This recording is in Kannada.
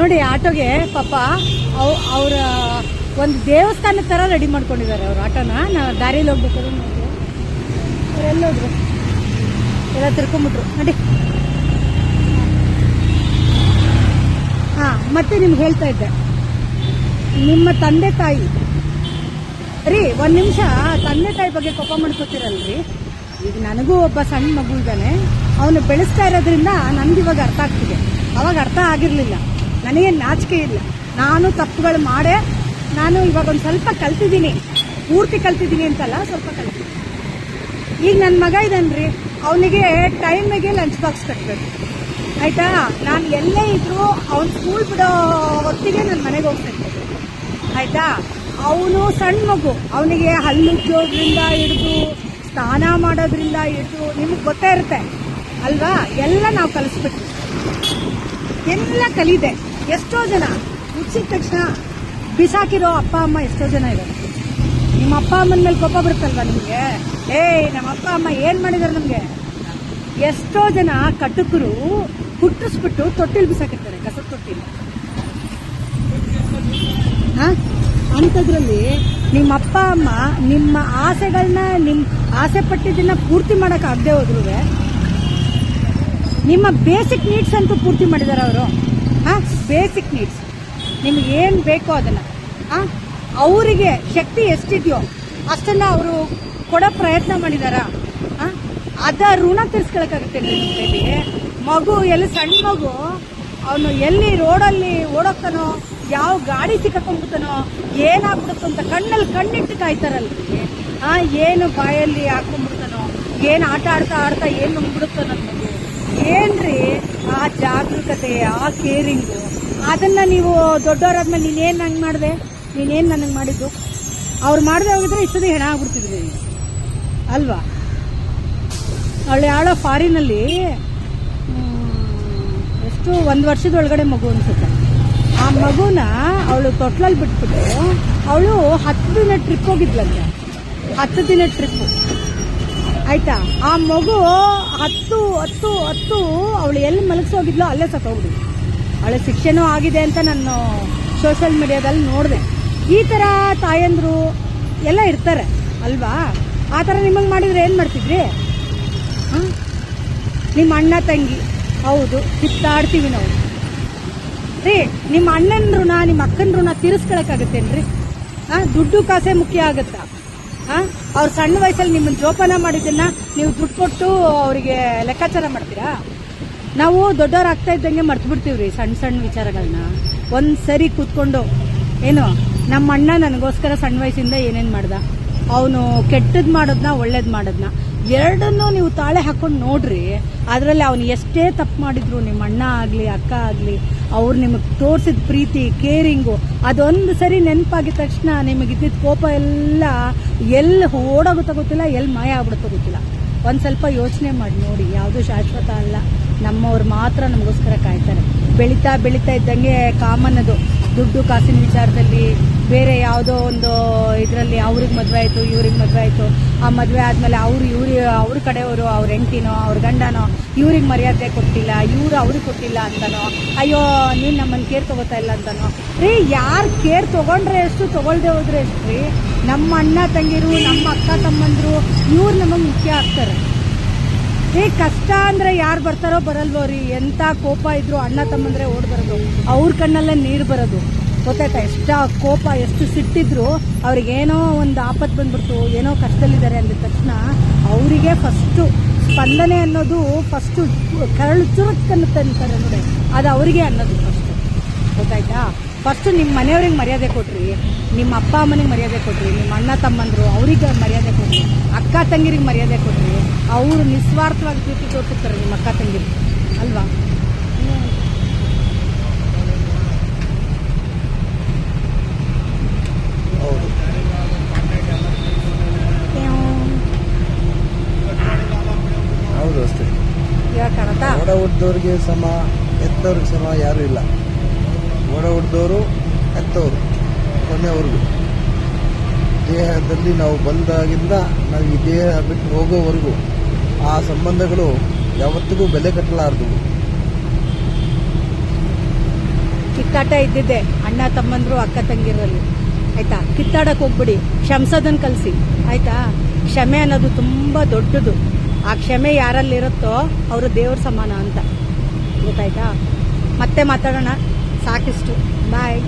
ನೋಡಿ ಆಟೋಗೆ ಪಾಪ ಅವರ ಒಂದು ದೇವಸ್ಥಾನದ ಥರ ರೆಡಿ ಮಾಡ್ಕೊಂಡಿದ್ದಾರೆ ಅವ್ರ ಆಟೋನ. ನಾವು ದಾರಿಯಲ್ಲಿ ಹೋಗ್ಬೇಕಾದ್ರೆ ನೋಡಿದ್ರೆ ಅವರೆಲ್ಲೋದ್ರು, ಎಲ್ಲ ತಿರ್ಕೊಂಬಿಟ್ರು ನೋಡಿ. ಹಾಂ, ಮತ್ತೆ ನಿಮ್ಗೆ ಹೇಳ್ತಾ ಇದ್ದೆ, ನಿಮ್ಮ ತಂದೆ ತಾಯಿ ರೀ, ಒಂದು ನಿಮಿಷ ತಂದೆ ತಾಯಿ ಬಗ್ಗೆ ಕೋಪ ಮಾಡ್ಕೋತೀರಲ್ರಿ. ಈಗ ನನಗೂ ಒಬ್ಬ ಸಣ್ಣ ಮಗು ಇದ್ದಾನೆ, ಅವನು ಬೆಳೆಸ್ತಾ ಇರೋದ್ರಿಂದ ನನಗಿವಾಗ ಅರ್ಥ ಆಗ್ತಿದೆ. ಅವಾಗ ಅರ್ಥ ಆಗಿರಲಿಲ್ಲ, ನನಗೆ ನಾಚಿಕೆ ಇಲ್ಲ. ನಾನು ತಪ್ಪುಗಳು ಮಾಡೇ ನಾನು ಇವಾಗ ಒಂದು ಸ್ವಲ್ಪ ಕಲ್ತಿದ್ದೀನಿ, ಪೂರ್ತಿ ಕಲ್ತಿದ್ದೀನಿ ಅಂತಲ್ಲ, ಸ್ವಲ್ಪ ಕಲ್ತಿದ್ದೀನಿ. ಈಗ ನನ್ನ ಮಗ ಇದ್ದಾನ್ರಿ, ಅವನಿಗೆ ಟೈಮಿಗೆ ಲಂಚ್ ಬಾಕ್ಸ್ ಕಟ್ಟಬೇಕು ಆಯಿತಾ. ನಾನು ಎಲ್ಲೇ ಇದ್ದರೂ ಅವ್ನು ಸ್ಕೂಲ್ ಬಿಡೋ ಹೊತ್ತಿಗೆ ನನ್ನ ಮನೆಗೆ ಹೋಗ್ಬೇಕು ಆಯಿತಾ. ಅವನು ಸಣ್ಣ ಮಗು, ಅವನಿಗೆ ಹಲ್ಲುಜ್ಜೋದ್ರಿಂದ ಹಿಡಿದು ಸ್ನಾನ ಮಾಡೋದ್ರಿಂದ ಹಿಡಿದು ನಿಮಗೆ ಗೊತ್ತೇ ಇರುತ್ತೆ ಅಲ್ವಾ, ಎಲ್ಲ ನಾವು ಕಲಿಸ್ಬೇಕು, ಎಲ್ಲ ಕಲಿದೆ. ಎಷ್ಟೋ ಜನ ಮುಚ್ಚಿದ ತಕ್ಷಣ ಬಿಸಾಕಿರೋ ಅಪ್ಪ ಅಮ್ಮ ಎಷ್ಟೋ ಜನ ಇದ್ದಾರೆ. ನಿಮ್ಮ ಅಪ್ಪ ಅಮ್ಮನ ಮೇಲೆ ಕೋಪ ಬರುತ್ತಲ್ವ ನಿಮಗೆ, ನಮ್ಮ ಅಪ್ಪ ಅಮ್ಮ ಏನು ಮಾಡಿದಾರೆ ನಮಗೆ. ಎಷ್ಟೋ ಜನ ಕಟುಕರು ಹುಟ್ಟಿಸ್ಬಿಟ್ಟು ತೊಟ್ಟಿಲ್ ಬಿಸಾಕಿರ್ತಾರೆ, ಕಸದ ತೊಟ್ಟಿಲ್. ಅಂಥದ್ರಲ್ಲಿ ನಿಮ್ಮ ಅಪ್ಪ ಅಮ್ಮ ನಿಮ್ಮ ಆಸೆಗಳನ್ನ, ನಿಮ್ಮ ಆಸೆ ಪಟ್ಟಿದ್ದನ್ನ ಪೂರ್ತಿ ಮಾಡೋಕ್ಕಾಗದೆ ಹೋದ್ರು ನಿಮ್ಮ ಬೇಸಿಕ್ ನೀಡ್ಸ್ ಅಂತೂ ಪೂರ್ತಿ ಮಾಡಿದ್ದಾರೆ ಅವರು. ಬೇಸಿಕ್ ನೀಡ್ಸ್ ನಿಮ್ಗೆ ಏನು ಬೇಕೋ ಅದನ್ನು, ಅವರಿಗೆ ಶಕ್ತಿ ಎಷ್ಟಿದೆಯೋ ಅಷ್ಟನ್ನು ಅವರು ಕೊಡೋ ಪ್ರಯತ್ನ ಮಾಡಿದಾರ. ಅದ ಋಣ ತೀರ್ಸ್ಕೊಳಕ್ಕಾಗುತ್ತೆ ನಿಮಗೆ. ಮಗು ಎಲ್ಲಿ ಸಣ್ಣ ಮಗು, ಅವನು ಎಲ್ಲಿ ರೋಡಲ್ಲಿ ಓಡೋಗ್ತಾನೋ, ಯಾವ ಗಾಡಿ ಸಿಕ್ಕಾಕೊಂಡ್ಬಿಡ್ತಾನೋ, ಏನಾಗ್ಬಿಡುತ್ತೋ ಅಂತ ಕಣ್ಣಲ್ಲಿ ಕಣ್ಣಿಟ್ಟು ಕಾಯ್ತಾರಲ್ರಿ. ಏನು ಬಾಯಲ್ಲಿ ಹಾಕೊಂಡ್ಬಿಡ್ತಾನೋ, ಏನು ಆಟ ಆಡ್ತಾ ಏನು ನುಂಗ್ಬಿಡುತ್ತೋ ನನ್ನ ಮಗು. ಏನ್ರಿ ಆ ಜಾಗರೂಕತೆ, ಆ ಕೇರಿಂಗು, ಅದನ್ನು ನೀವು ದೊಡ್ಡವರಾದ್ಮೇಲೆ ನೀನೇನು ಹಂಗೆ ಮಾಡಿದೆ, ನೀನೇನು ನನಗೆ ಮಾಡಿದ್ದು. ಅವ್ರು ಮಾಡದೆ ಹೋಗಿದ್ರೆ ಇಷ್ಟೊಂದು ಹೆಣ ಆಗ್ಬಿಡ್ತಿದ್ವಿ ಅಲ್ವಾ. ಅವಳು ಯಾಳೋ ಫಾರಿನಲ್ಲಿ ಎಷ್ಟು 1 ವರ್ಷದ ಒಳಗಡೆ ಮಗು ಅನ್ಸುತ್ತೆ. ಆ ಮಗುನ ಅವಳು ತೊಟ್ಲಲ್ಲಿ ಬಿಟ್ಬಿಟ್ಟು ಅವಳು 10 ದಿನ ಟ್ರಿಪ್ ಹೋಗಿದ್ಲಂತೆ. 10 ದಿನ ಟ್ರಿಪ್ಪು ಆಯ್ತಾ. ಆ ಮಗು 10 ಅವಳು ಎಲ್ಲಿ ಮಲಗಿಸೋಗಿದ್ಲೋ ಅಲ್ಲೇ ಸತ್ತೋಗ್ಬಿಟ್ಟು. ಅವಳ ಶಿಕ್ಷೆನೂ ಆಗಿದೆ ಅಂತ ನಾನು ಸೋಷಿಯಲ್ ಮೀಡಿಯಾದಲ್ಲಿ ನೋಡಿದೆ. ಈ ಥರ ತಾಯಂದರು ಎಲ್ಲ ಇರ್ತಾರೆ ಅಲ್ವಾ. ಆ ಥರ ನಿಮಗೆ ಮಾಡಿದರೆ ಏನು ಮಾಡ್ತಿದ್ರಿ. ನಿಮ್ಮ ಅಣ್ಣ ತಂಗಿ ಹೌದು ಕಿತ್ತಾಡ್ತೀವಿ ನಾವು ರೀ. ನಿಮ್ಮ ಅಣ್ಣನ ಋಣ, ನಿಮ್ಮ ಅಕ್ಕನ ಋಣ ತೀರಿಸ್ಕೊಳಕ್ಕಾಗತ್ತೇನ್ರಿ. ದುಡ್ಡು ಕಾಸೆ ಮುಖ್ಯ ಆಗುತ್ತಾ. ಅವ್ರು ಸಣ್ಣ ವಯಸ್ಸಲ್ಲಿ ನಿಮ್ಮನ್ನು ಜೋಪಾನ ಮಾಡಿದ್ದನ್ನು ನೀವು ದುಡ್ಡು ಕೊಟ್ಟು ಅವರಿಗೆ ಲೆಕ್ಕಾಚಾರ ಮಾಡ್ತೀರಾ. ನಾವು ದೊಡ್ಡವ್ರು ಆಗ್ತಾ ಇದ್ದಂಗೆ ಮರ್ತು ಬಿಡ್ತೀವ್ರಿ ಸಣ್ಣ ವಿಚಾರಗಳನ್ನ. ಒಂದು ಸರಿ ಕೂತ್ಕೊಂಡು ಏನು ನಮ್ಮ ಅಣ್ಣ ನನಗೋಸ್ಕರ ಸಣ್ಣ ವಯಸ್ಸಿಂದ ಏನೇನು ಮಾಡ್ದ, ಅವನು ಕೆಟ್ಟದ್ದು ಮಾಡೋದನ್ನ ಒಳ್ಳೇದು ಮಾಡೋದನ್ನ ಎರಡನ್ನೂ ನೀವು ತಾಳೆ ಹಾಕೊಂಡು ನೋಡ್ರಿ. ಅದರಲ್ಲಿ ಅವನು ಎಷ್ಟೇ ತಪ್ಪು ಮಾಡಿದ್ರು, ನಿಮ್ಮ ಅಣ್ಣ ಆಗಲಿ ಅಕ್ಕ ಆಗಲಿ, ಅವ್ರು ನಿಮಗೆ ತೋರಿಸಿದ ಪ್ರೀತಿ ಕೇರಿಂಗು ಅದೊಂದು ಸರಿ ನೆನಪಾಗಿದ ತಕ್ಷಣ ನಿಮಗಿದ್ದಿದ್ದ ಕೋಪ ಎಲ್ಲ ಎಲ್ಲಿ ಓಡೋಗುತ್ತೋ ಗೊತ್ತಿಲ್ಲ, ಎಲ್ಲಿ ಮಾಯ ಆಗ್ಬಿಡುತ್ತೋ ಗೊತ್ತಿಲ್ಲ. ಒಂದು ಸ್ವಲ್ಪ ಯೋಚನೆ ಮಾಡಿ ನೋಡಿ. ಯಾವುದೂ ಶಾಶ್ವತ ಅಲ್ಲ, ನಮ್ಮವ್ರು ಮಾತ್ರ ನಮಗೋಸ್ಕರ ಕಾಯ್ತಾರೆ. ಬೆಳೀತಾ ಇದ್ದಂಗೆ ಕಾಮನ್ ಅದು ದುಡ್ಡು ಕಾಸಿನ ವಿಚಾರದಲ್ಲಿ. ಬೇರೆ ಯಾವುದೋ ಒಂದು ಇದರಲ್ಲಿ ಅವ್ರಿಗೆ ಮದುವೆ ಆಯಿತು, ಇವ್ರಿಗೆ ಮದುವೆ ಆಯಿತು. ಆ ಮದುವೆ ಆದಮೇಲೆ ಅವ್ರ ಕಡೆಯವರು, ಅವ್ರ ಹೆಂಡ್ತಿನೋ ಅವ್ರ ಗಂಡನೋ ಇವ್ರಿಗೆ ಮರ್ಯಾದೆ ಕೊಟ್ಟಿಲ್ಲ, ಇವ್ರು ಅವ್ರಿಗೆ ಕೊಟ್ಟಿಲ್ಲ ಅಂತನೋ, ಅಯ್ಯೋ ನೀನು ನಮ್ಮನ್ನು ಕೇರ್ ತೊಗೋತಾ ಇಲ್ಲ ಅಂತನೋ. ರೀ, ಯಾರು ಕೇರ್ ತೊಗೊಂಡ್ರೆ ಎಷ್ಟು, ತೊಗೊಳ್ದೆ ಹೋದ್ರೆ ಎಷ್ಟು ರೀ. ನಮ್ಮ ಅಣ್ಣ ತಂಗಿರು, ನಮ್ಮ ಅಕ್ಕ ತಮ್ಮಂದರು ಇವ್ರು ನಮಗೆ ಮುಖ್ಯ ಆಗ್ತಾರೆ ರೀ. ಕಷ್ಟ ಅಂದರೆ ಯಾರು ಬರ್ತಾರೋ ಬರಲ್ವೋ ರೀ. ಎಂಥ ಕೋಪ ಇದ್ರು ಅಣ್ಣ ತಮ್ಮಂದ್ರೆ ಓಡ್ ಬರೋದು, ಅವ್ರ ಕಣ್ಣಲ್ಲೇ ನೀರು ಬರೋದು. ಗೊತ್ತಾಯ್ತಾ. ಎಷ್ಟು ಕೋಪ, ಎಷ್ಟು ಸಿಟ್ಟಿದ್ರು ಅವ್ರಿಗೇನೋ ಒಂದು ಆಪತ್ತು ಬಂದ್ಬಿಡ್ತು, ಏನೋ ಕಷ್ಟದಲ್ಲಿದ್ದಾರೆ ಅಂದ ತಕ್ಷಣ ಅವರಿಗೆ ಫಸ್ಟು ಸ್ಪಂದನೆ ಅನ್ನೋದು ಫಸ್ಟು ಕರಳು ಚುರುಕನ್ನುತ್ತೆ ಅಂತಾರೆ ನೋಡಿ, ಅದು ಅವರಿಗೆ ಅನ್ನೋದು ಫಸ್ಟು. ಗೊತ್ತಾಯ್ತಾ. ಫಸ್ಟು ನಿಮ್ಮ ಮನೆಯವ್ರಿಗೆ ಮರ್ಯಾದೆ ಕೊಟ್ರಿ, ನಿಮ್ಮ ಅಪ್ಪ ಅಮ್ಮನಿಗೆ ಮರ್ಯಾದೆ ಕೊಟ್ರಿ, ನಿಮ್ಮ ಅಣ್ಣ ತಮ್ಮಂದರು ಅವ್ರಿಗೆ ಮರ್ಯಾದೆ ಕೊಟ್ರಿ, ಅಕ್ಕ ತಂಗಿರಿಗೆ ಮರ್ಯಾದೆ ಕೊಟ್ರಿ. ಅವರು ನಿಸ್ವಾರ್ಥವಾಗಿ ಪ್ರೀತಿ ತೋರಿಸ್ತಾರೆ ನಿಮ್ಮ ಅಕ್ಕ ತಂಗಿರಿಗೆ ಅಲ್ವಾ. ಹೌದು ಅಷ್ಟೇ. ಓಡ ಹುಟ್ಟಿದವ್ರಿಗೆ ಸಮ, ಎತ್ತವ್ರಿಗೆ ಸಮ ಯಾರೂ ಇಲ್ಲ. ಓಡ ಹುಟ್ಟಿದವರು ಎತ್ತವರು ಕೊನೆವರೆಗೂ. ದೇಹದಲ್ಲಿ ನಾವು ಬಂದಾಗಿಂದ ನಾವು ಈ ದೇಹ ಬಿಟ್ಟು ಹೋಗೋವರೆಗೂ ಆ ಸಂಬಂಧಗಳು ಯಾವತ್ತಿಗೂ ಬೆಲೆ ಕಟ್ಟಲಾರದು. ಕಿತ್ತಾಟ ಇದ್ದಿದ್ದೆ ಅಣ್ಣ ತಮ್ಮಂದ್ರು ಅಕ್ಕ ತಂಗಿರಲ್ಲಿ, ಆಯ್ತಾ? ಕಿತ್ತಾಡಕ್ಕೆ ಹೋಗ್ಬಿಡಿ, ಕ್ಷಮಿಸೋದನ್ನ ಕಲಿಸಿ, ಆಯ್ತಾ? ಕ್ಷಮೆ ಅನ್ನೋದು ತುಂಬ ದೊಡ್ಡದು. ಆ ಕ್ಷಮೆ ಯಾರಲ್ಲಿರುತ್ತೋ ಅವರು ದೇವ್ರ ಸಮಾನ ಅಂತ, ಗೊತ್ತಾಯ್ತಾ? ಮತ್ತೆ ಮಾತಾಡೋಣ, ಸಾಕಿಷ್ಟು. ಬಾಯ್.